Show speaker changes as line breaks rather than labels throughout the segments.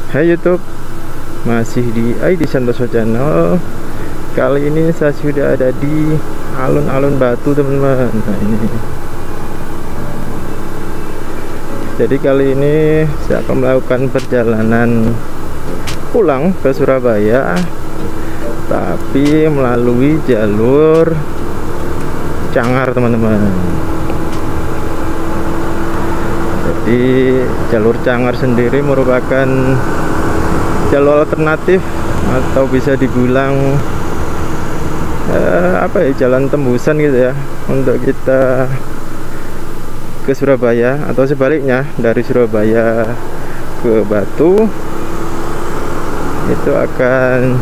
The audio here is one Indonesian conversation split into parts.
Hai YouTube, masih di ID Santoso Channel. Kali ini saya sudah ada di alun-alun Batu, teman-teman. Nah, ini. Jadi kali ini saya akan melakukan perjalanan pulang ke Surabaya, tapi melalui jalur Cangar, teman-teman. Jadi jalur Cangar sendiri merupakan jalur alternatif atau bisa dibilang jalan tembusan gitu ya, untuk kita ke Surabaya atau sebaliknya dari Surabaya ke Batu itu akan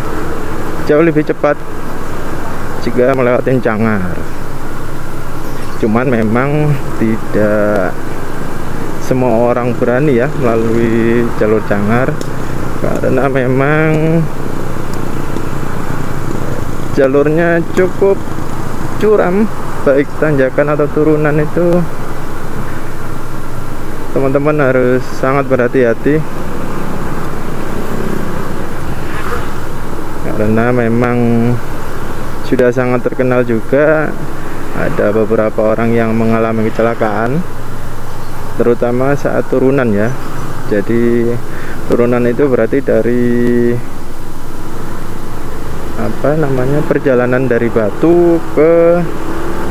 jauh lebih cepat jika melewati Cangar. Cuman memang tidak semua orang berani ya melalui jalur Cangar, karena memang jalurnya cukup curam, baik tanjakan atau turunan itu teman-teman harus sangat berhati-hati, karena memang sudah sangat terkenal juga ada beberapa orang yang mengalami kecelakaan, terutama saat turunan ya. Jadi turunan itu berarti dari perjalanan dari Batu ke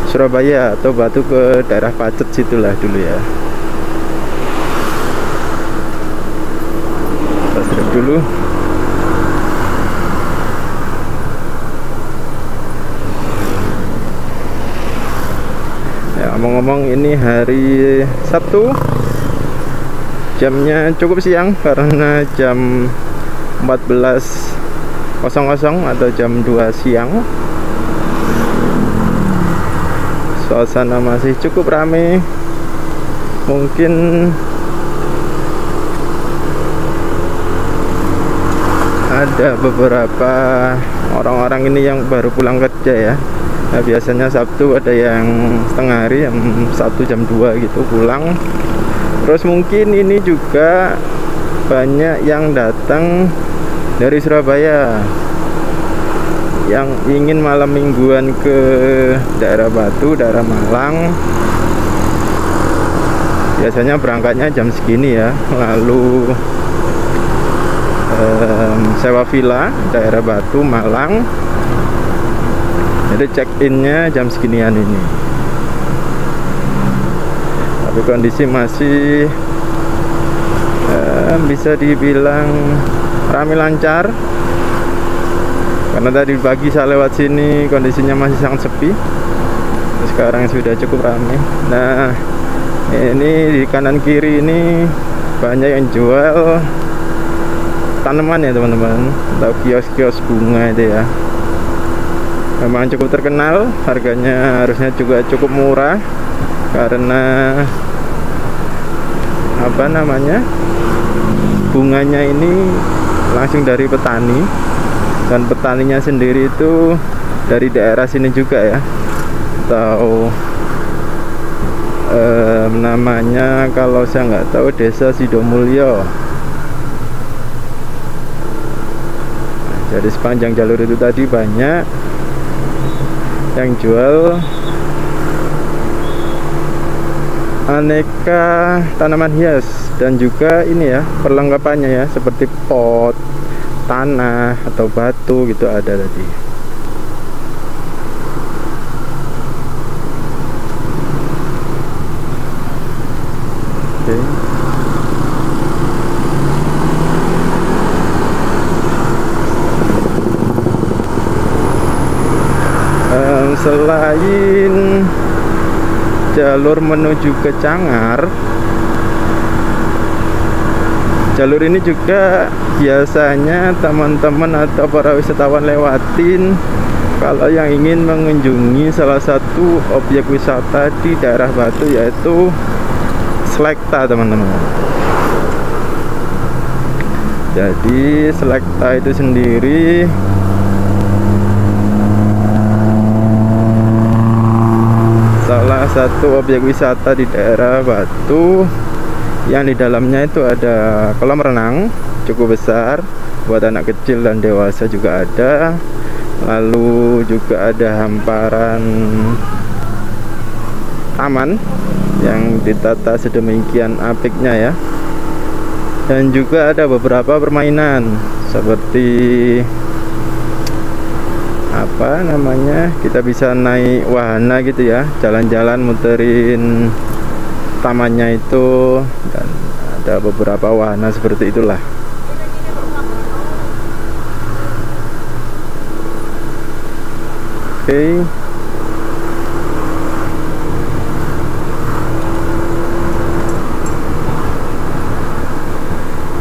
Surabaya atau Batu ke daerah Pacet situlah dulu ya. Kita stop dulu. Ya, ngomong-ngomong ini hari Sabtu, jamnya cukup siang karena jam 14.00 atau jam 2 siang. Suasana masih cukup ramai. Mungkin ada beberapa orang-orang ini yang baru pulang kerja ya. Nah, biasanya Sabtu ada yang setengah hari, yang 1 jam 2 gitu pulang. Terus mungkin ini juga banyak yang datang dari Surabaya yang ingin malam mingguan ke daerah Batu, daerah Malang. Biasanya berangkatnya jam segini ya, lalu sewa villa daerah Batu, Malang. Jadi check-innya jam seginian ini. Tapi kondisi masih bisa dibilang ramai lancar, karena tadi pagi saya lewat sini kondisinya masih sangat sepi. Sekarang sudah cukup ramai. Nah, ini di kanan kiri ini banyak yang jual tanaman ya teman-teman, atau kios-kios bunga itu ya. Memang cukup terkenal, harganya harusnya juga cukup murah, karena bunganya ini langsung dari petani, dan petaninya sendiri itu dari daerah sini juga ya, atau namanya kalau saya nggak tahu Desa Sidomulyo. Jadi sepanjang jalur itu tadi banyak yang jual aneka tanaman hias, dan juga ini ya perlengkapannya ya, seperti pot, tanah atau batu gitu ada tadi. Oke. Selain jalur menuju ke Cangar, jalur ini juga biasanya teman-teman atau para wisatawan lewatin kalau yang ingin mengunjungi salah satu objek wisata di daerah Batu, yaitu Selekta, teman-teman. Jadi Selekta itu sendiri salah satu objek wisata di daerah Batu, yang di dalamnya itu ada kolam renang, cukup besar buat anak kecil dan dewasa juga ada. Lalu juga ada hamparan taman yang ditata sedemikian apiknya ya. Dan juga ada beberapa permainan seperti apa namanya, kita bisa naik wahana gitu ya, jalan-jalan muterin tamannya itu, dan ada beberapa wahana seperti itulah. Oke.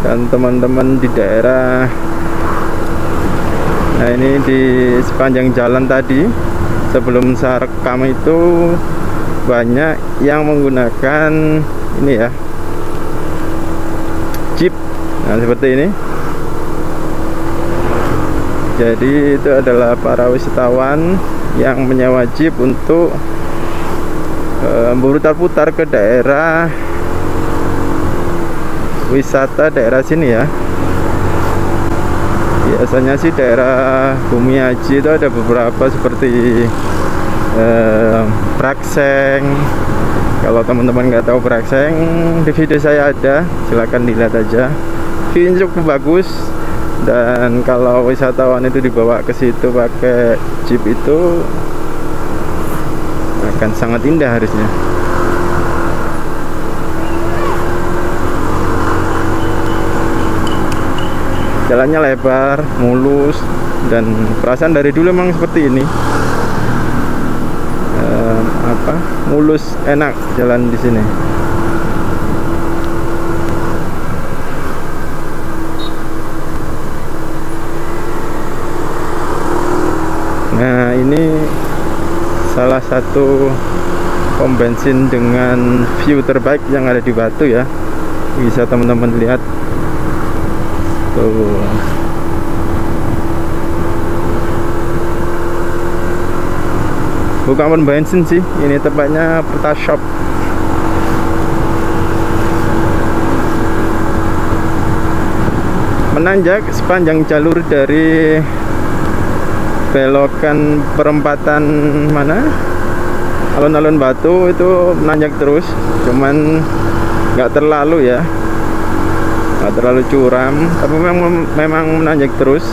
Dan teman-teman di daerah, nah ini di sepanjang jalan tadi sebelum saya rekam itu banyak yang menggunakan ini ya, jeep. Nah seperti ini. Jadi itu adalah para wisatawan yang menyewa jeep untuk berputar-putar ke daerah wisata daerah sini ya. Biasanya sih daerah Bumi Haji itu ada beberapa seperti Prakseng. Kalau teman-teman nggak tahu Prakseng, di video saya ada, silahkan dilihat aja. View-nya cukup bagus, dan kalau wisatawan itu dibawa ke situ pakai jeep itu akan sangat indah harusnya. Jalannya lebar, mulus, dan perasaan dari dulu memang seperti ini. Mulus, enak jalan di sini. Nah ini salah satu pom bensin dengan view terbaik yang ada di Batu ya. Bisa teman-teman lihat tuh. Bukan pom bensin sih, ini tepatnya Pertashop. Menanjak sepanjang jalur dari belokan perempatan mana, alun-alun Batu itu menanjak terus, cuman nggak terlalu ya, nggak terlalu curam, tapi memang menanjak terus.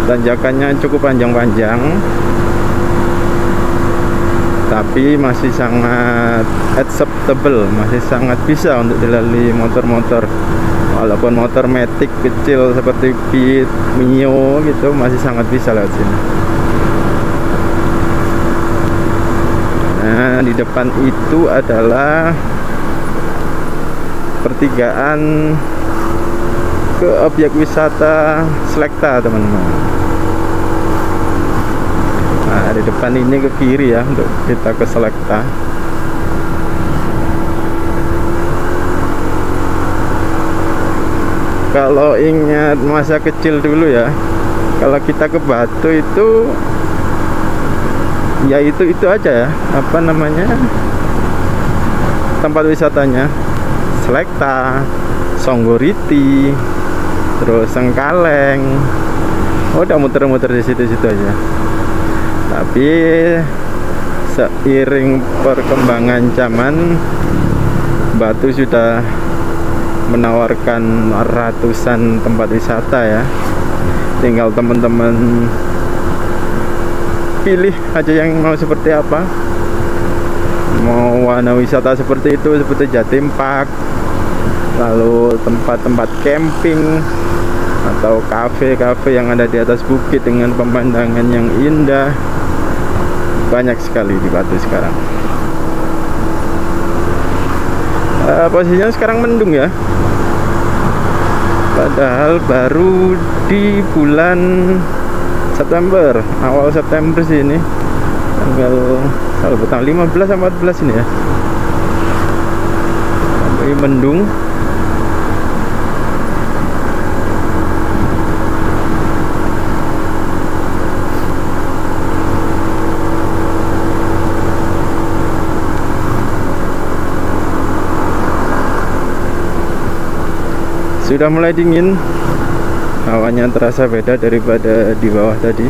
Tanjakannya cukup panjang-panjang, tapi masih sangat acceptable, masih sangat bisa untuk dilalui motor-motor. Walaupun motor matic kecil seperti Beat, Mio gitu masih sangat bisa lewat sini. Nah di depan itu adalah pertigaan ke objek wisata Selekta teman-teman. Nah di depan ini ke kiri ya untuk kita ke Selekta. Kalau ingat masa kecil dulu ya, kalau kita ke Batu itu ya itu aja ya, apa namanya, tempat wisatanya Selekta, Songgoriti, terus Sengkaleng. Udah muter-muter di situ-situ aja. Tapi seiring perkembangan zaman, Batu sudah menawarkan ratusan tempat wisata ya. Tinggal teman-teman pilih aja yang mau seperti apa. Mau wahana wisata seperti itu, seperti Jatim Park, lalu tempat-tempat camping, atau kafe-kafe yang ada di atas bukit dengan pemandangan yang indah. Banyak sekali di Batu sekarang. Posisinya sekarang mendung ya, padahal baru di bulan September, awal September sih ini, tanggal 15 sama 14 ini ya, ini mendung. sudah mulai dingin, hawanya terasa beda daripada di bawah tadi.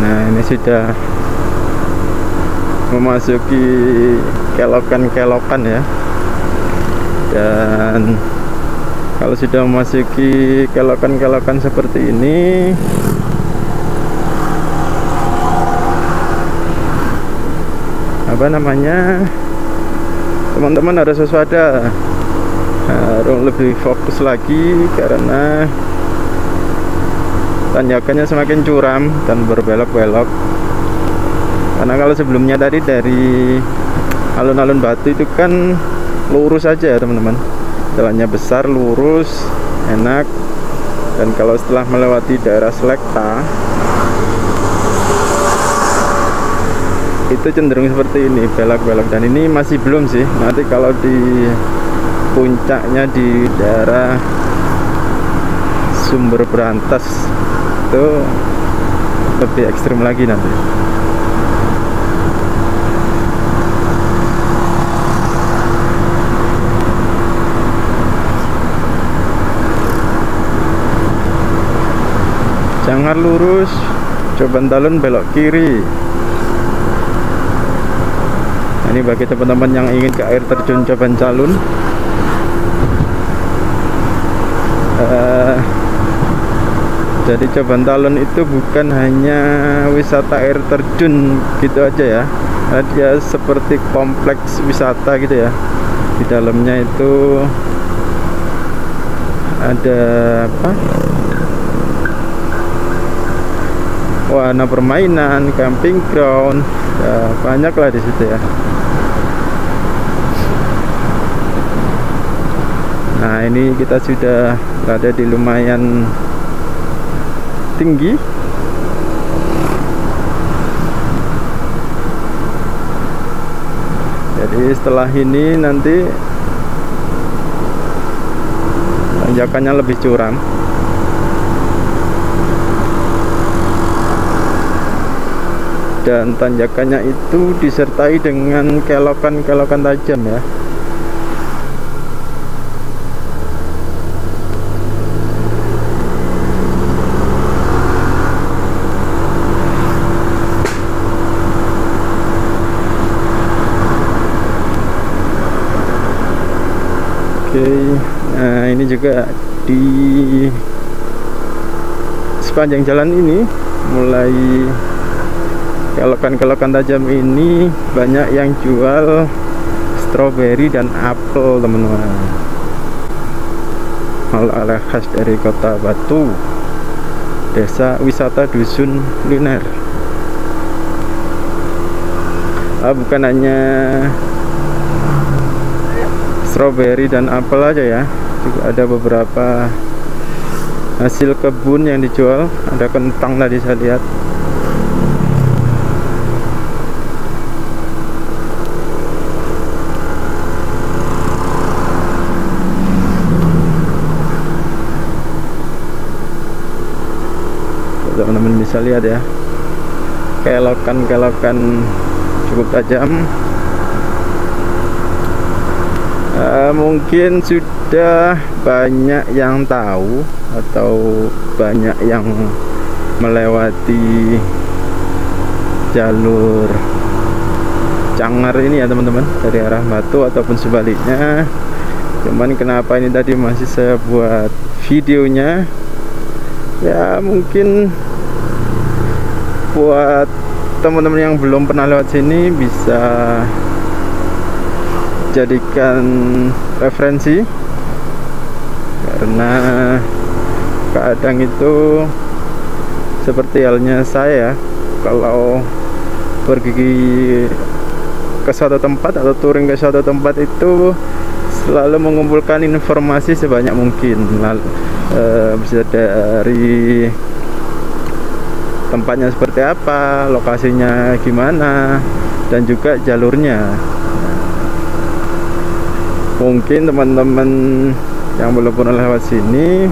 Nah, ini sudah memasuki kelokan-kelokan ya. Dan kalau sudah memasuki kelokan-kelokan seperti ini, apa namanya, teman-teman harus waspada, harus lebih fokus lagi karena tanjakannya semakin curam dan berbelok-belok. Karena kalau sebelumnya tadi dari alun-alun Batu itu kan lurus aja ya teman-teman, jalannya besar, lurus, enak. Dan kalau setelah melewati daerah Selekta itu cenderung seperti ini, belok-belok. Dan ini masih belum sih, nanti kalau di puncaknya di daerah Sumber Berantas itu lebih ekstrim lagi nanti. Jangan lurus, Coban Talun belok kiri. Nah, ini bagi teman-teman yang ingin ke air terjun Coban Talun. Jadi Coban Talun itu bukan hanya wisata air terjun gitu aja ya. Dia seperti kompleks wisata gitu ya. Di dalamnya itu ada apa? Wahana permainan, camping ground, ya, banyak lah di situ ya. Nah, ini kita sudah berada di lumayan tinggi. Jadi setelah ini nanti tanjakannya lebih curam. Dan tanjakannya itu disertai dengan kelokan-kelokan tajam ya. Oke, nah ini juga di sepanjang jalan ini, mulai kelokan-kelokan tajam ini banyak yang jual stroberi dan apel teman-teman. Oleh-oleh khas dari kota Batu, desa wisata dusun kuliner. Bukan hanya stroberi dan apel aja ya, juga ada beberapa hasil kebun yang dijual. Ada kentang tadi saya lihat. Teman-teman bisa lihat ya, kelokan-kelokan cukup tajam. Mungkin sudah banyak yang tahu atau banyak yang melewati jalur Cangar ini ya teman-teman, dari arah Batu ataupun sebaliknya. Cuman kenapa ini tadi masih saya buat videonya, ya mungkin buat teman-teman yang belum pernah lewat sini bisa jadikan referensi. Karena kadang itu seperti halnya saya, kalau pergi ke suatu tempat atau touring ke suatu tempat itu selalu mengumpulkan informasi sebanyak mungkin. Bisa dari tempatnya seperti apa, lokasinya gimana, dan juga jalurnya. Mungkin teman-teman yang belum pernah lewat sini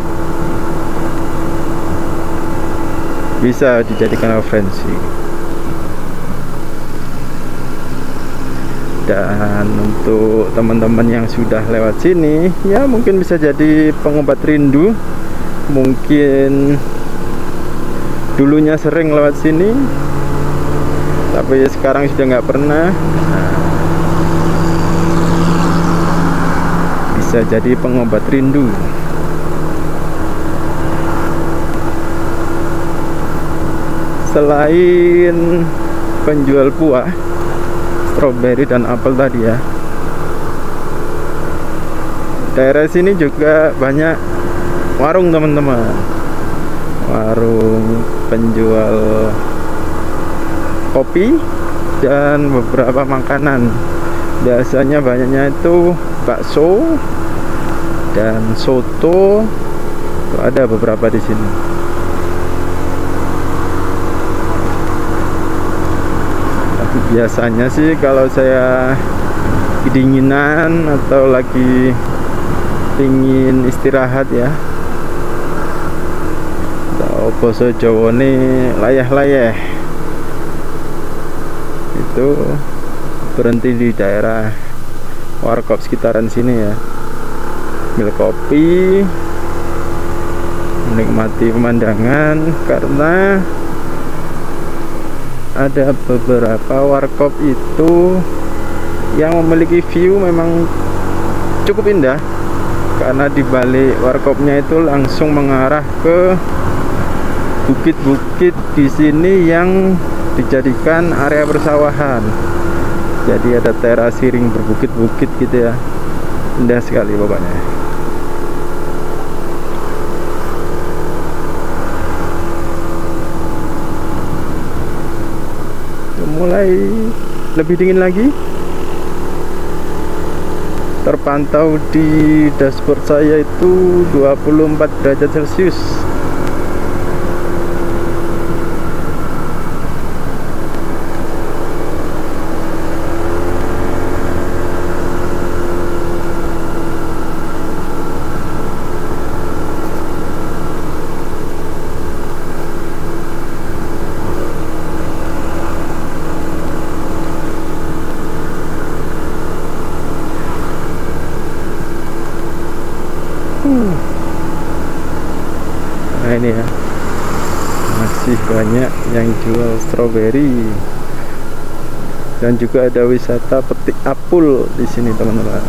bisa dijadikan referensi. Dan untuk teman-teman yang sudah lewat sini, ya mungkin bisa jadi pengobat rindu. Mungkin dulunya sering lewat sini, tapi sekarang sudah nggak pernah. Bisa jadi pengobat rindu. Selain penjual buah, stroberi dan apel tadi ya, daerah sini juga banyak warung teman-teman, warung penjual kopi dan beberapa makanan. Biasanya banyaknya itu bakso dan soto, tuh ada beberapa di sini. Biasanya sih kalau saya kedinginan atau lagi ingin istirahat ya, atau basa Jawa nih layah-layah, itu berhenti di daerah warkop sekitaran sini ya, ambil kopi, menikmati pemandangan. Karena ada beberapa warkop itu yang memiliki view memang cukup indah, karena di balik warkopnya itu langsung mengarah ke bukit-bukit di sini yang dijadikan area persawahan. Jadi ada terasiring berbukit-bukit gitu ya, indah sekali pokoknya. Mulai lebih dingin lagi, terpantau di dashboard saya itu 24 derajat Celcius. Nah ini ya, masih banyak yang jual stroberi, dan juga ada wisata petik apel di sini teman-teman.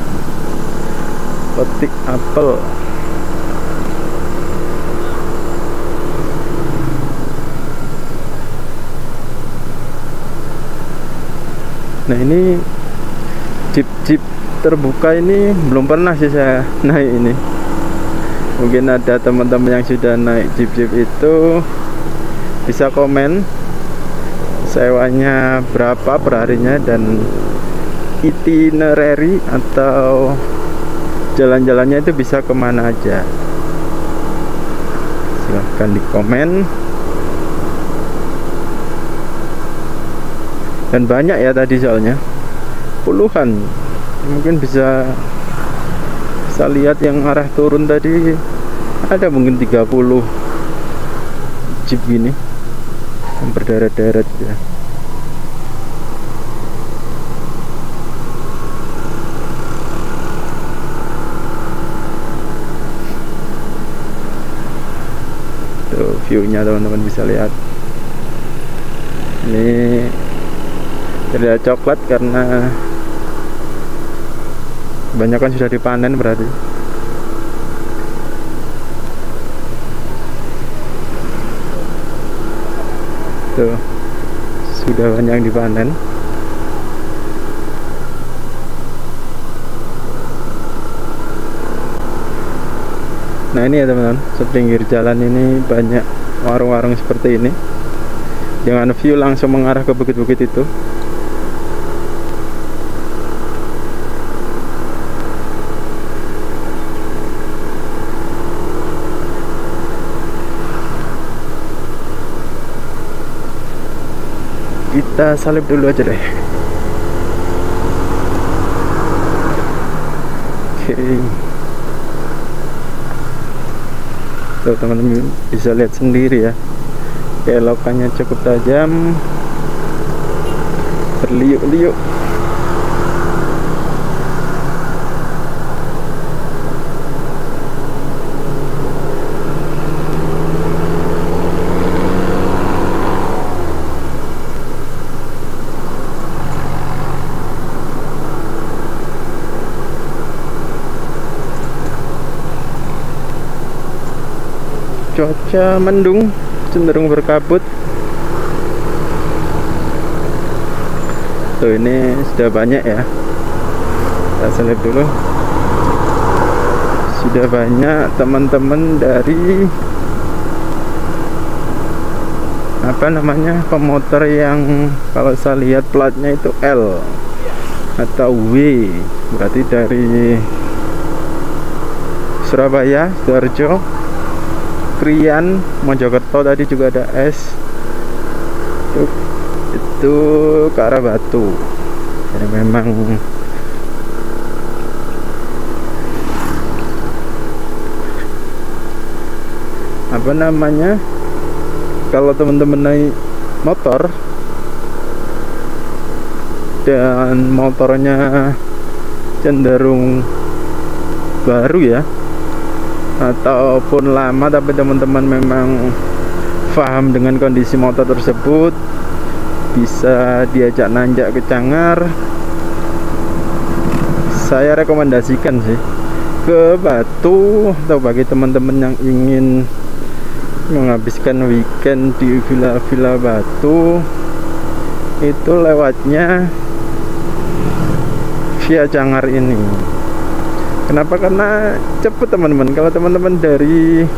Petik apel. Nah ini jeep-jeep terbuka ini belum pernah sih saya naik ini. Mungkin ada teman-teman yang sudah naik jeep-jeep itu, bisa komen sewanya berapa perharinya dan itinerary atau jalan-jalannya itu bisa kemana aja. Silahkan di komen. Dan banyak ya tadi soalnya, puluhan. Mungkin bisa lihat yang arah turun tadi, ada mungkin 30 jeep gini yang berderet-deret ya. Tuh view-nya teman-teman bisa lihat. Ini terlihat coklat karena kebanyakan sudah dipanen berarti. Tuh, sudah banyak yang dipanen. Nah ini ya teman-teman, sepinggir jalan ini banyak warung-warung seperti ini dengan view langsung mengarah ke bukit-bukit itu. Kita salib dulu aja deh. Oke. Tuh teman-teman bisa lihat sendiri ya, Kelokannya cukup tajam, berliuk-liuk. Cuaca mendung, cenderung berkabut. Tuh, ini sudah banyak ya. Kita selip dulu. Sudah banyak teman-teman dari apa namanya, pemotor yang kalau saya lihat platnya itu L atau W, berarti dari Surabaya, Sidoarjo, Krian, Mojokerto, tadi juga ada S. Itu ke arah Batu. Jadi memang apa namanya, kalau teman-teman naik motor dan motornya cenderung baru ya, ataupun lama, tapi teman-teman memang paham dengan kondisi motor tersebut, bisa diajak nanjak ke Cangar, saya rekomendasikan sih ke Batu. Atau bagi teman-teman yang ingin menghabiskan weekend di villa-villa Batu, itu lewatnya via Cangar ini. Kenapa? Karena cepet teman-teman. Kalau teman-teman dari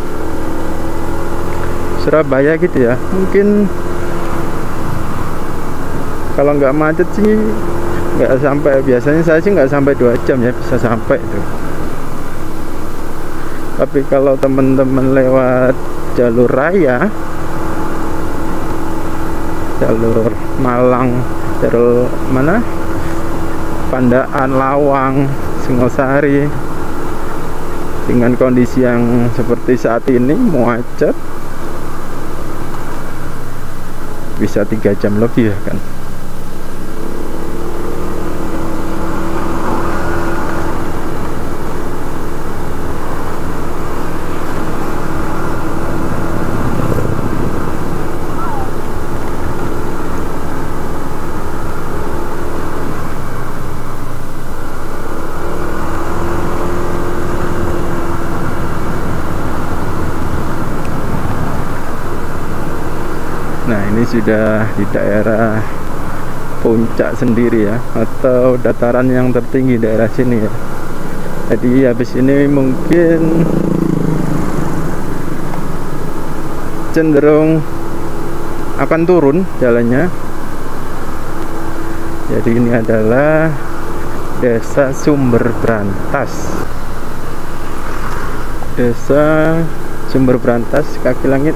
Surabaya gitu ya, mungkin kalau nggak macet sih nggak sampai, biasanya saya sih nggak sampai 2 jam ya bisa sampai itu. Tapi kalau teman-teman lewat jalur raya, jalur Malang, jalur mana, Pandaan, Lawang, Singosari, dengan kondisi yang seperti saat ini macet, bisa 3 jam lebih ya kan. Nah, ini sudah di daerah puncak sendiri ya, atau dataran yang tertinggi daerah sini ya. Jadi habis ini mungkin cenderung akan turun jalannya. Jadi ini adalah Desa Sumber Brantas. Desa Sumber Brantas, kaki langit.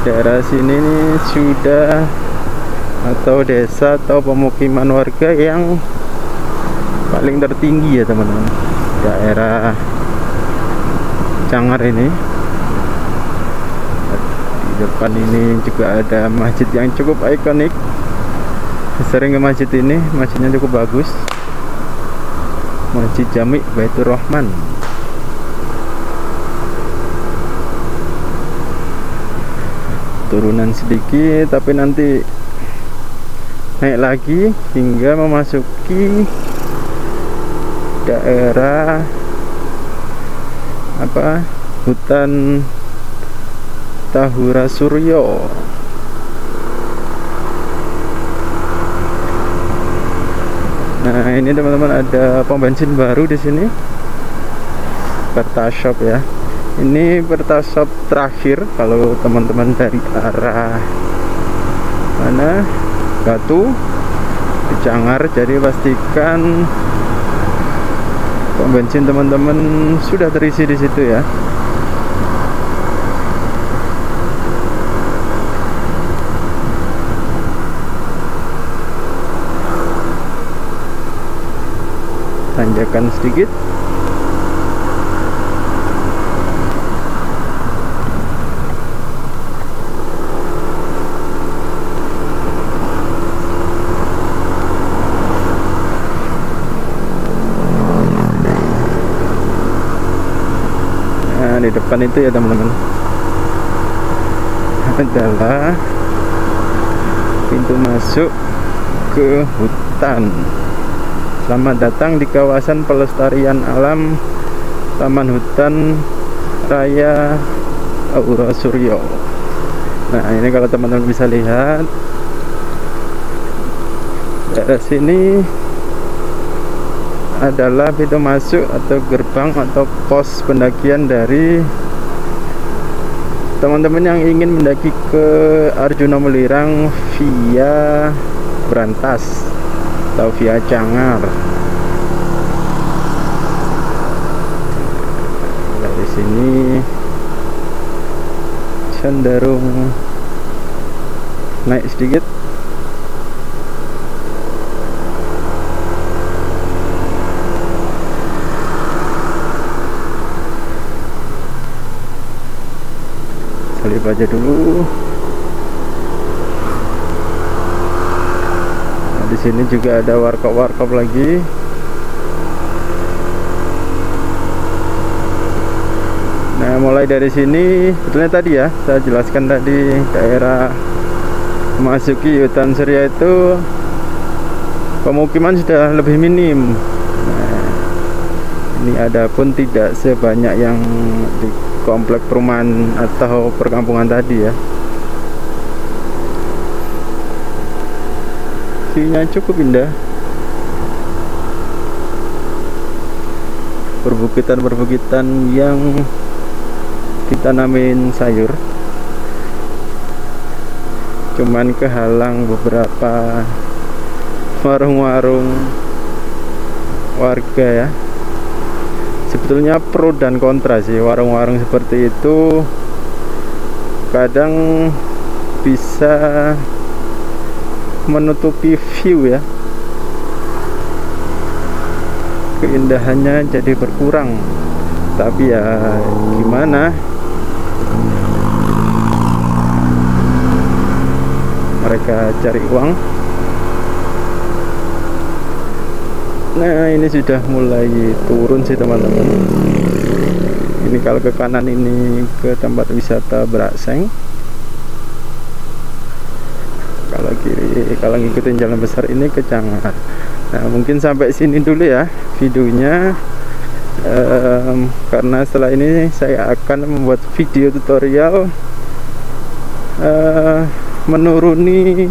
Daerah sini nih sudah, atau desa atau pemukiman warga yang paling tertinggi ya teman-teman, daerah Cangar ini. Di depan ini juga ada masjid yang cukup ikonik. Sering ke masjid ini, masjidnya cukup bagus, Masjid Jami Baitur Rahman. Turunan sedikit, tapi nanti naik lagi hingga memasuki daerah apa, hutan Tahura Suryo. Nah, ini teman-teman ada pom bensin baru di sini, Pertashop ya. Ini Pertashop terakhir kalau teman-teman dari arah mana, Batu di Cangar. Jadi pastikan pom bensin teman-teman sudah terisi di situ ya. Tanjakan sedikit. Nah, di depan itu ya teman-teman adalah pintu masuk ke hutan. Selamat datang di kawasan pelestarian alam Taman Hutan Raya Aura Suryo. Nah, ini kalau teman-teman bisa lihat daerah sini adalah pintu masuk atau gerbang atau pos pendakian dari teman-teman yang ingin mendaki ke Arjuna Welirang via Brantas atau via Cangar. Dari sini cenderung naik sedikit. Salib aja dulu. Nah, di sini juga ada warkop-warkop lagi. Nah, mulai dari sini sebetulnya tadi ya saya jelaskan tadi daerah memasuki hutan Surya itu pemukiman sudah lebih minim. Nah, ini ada pun tidak sebanyak yang di komplek perumahan atau perkampungan tadi ya. Visinya cukup indah. Perbukitan-perbukitan yang ditanamin sayur, cuman kehalang beberapa warung-warung warga ya. Sebetulnya pro dan kontra sih warung-warung seperti itu. Kadang bisa menutupi view ya, keindahannya jadi berkurang. Tapi ya gimana, mereka cari uang. Nah, ini sudah mulai turun sih teman-teman. Ini kalau ke kanan ini ke tempat wisata Brakseng, kalau kiri kalau ngikutin jalan besar ini ke Cangar. Nah, mungkin sampai sini dulu ya videonya, karena setelah ini saya akan membuat video tutorial menuruni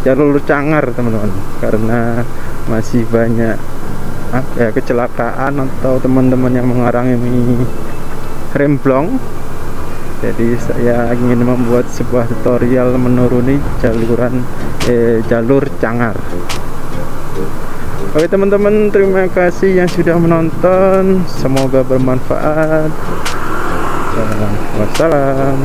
jalur Cangar teman-teman, karena masih banyak kecelakaan atau teman-teman yang mengalami remblong. Jadi saya ingin membuat sebuah tutorial menuruni jalur Cangar. Oke teman-teman, terima kasih yang sudah menonton, semoga bermanfaat. Wassalam.